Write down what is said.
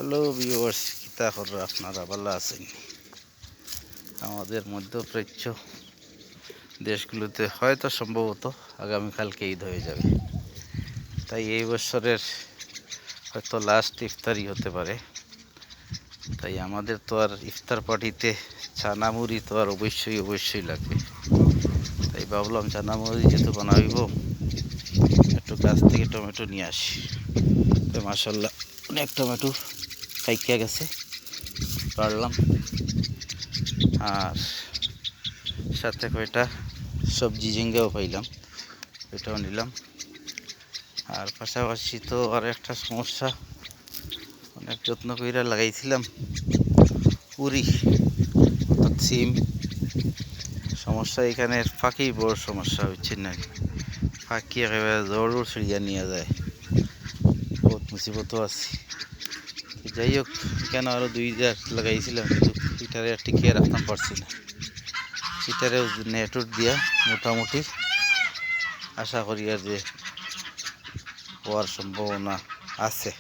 Hello viewers, কিতা খবর? আপনারা ভালো আছেন? আমাদের মধ্যপ্রাচ্য দেশগুলোতে হয়তো সম্ভবত আগামীকালকে ঈদ হয়ে যাবে, তাই এই বছরের হয়তো লাস্ট ইফতারি হতে পারে। তাই আমাদের তো আর ইফতার পার্টিতে চানা মুড়ি তো আর অবশ্যই লাগবে। তাই ভাবলাম চানা মুড়ি যেহেতু বানাইব, একটু গাছ থেকে টমেটো নিয়ে আসি। তো মাশাআল্লাহ অনেক টমেটো পাইকা গেছে, পারলাম। আর সাথে কয়টা সবজি ঝিঙ্গাও পাইলাম, ওইটাও নিলাম। আর পাশাপাশি তো আর একটা সমস্যা, অনেক যত্ন করে লাগাইছিলাম উরি অর্থাৎ সিম। সমস্যা এখানে ফাঁকি বড় সমস্যা হচ্ছে না, ফাঁকি একেবারে জরুর ছিড়িয়া নিয়ে যায়, বহুত মুসিবতও আছে। যাই হোক, কেন আরও 2 লাগাইছিলাম, কিন্তু এটারে আর টিকিয়ে রাখতাম পারছি না। এটারেও নেটওয়ার্ক দিয়া মোটামুটি আশা করি আর যে হওয়ার সম্ভাবনা আছে।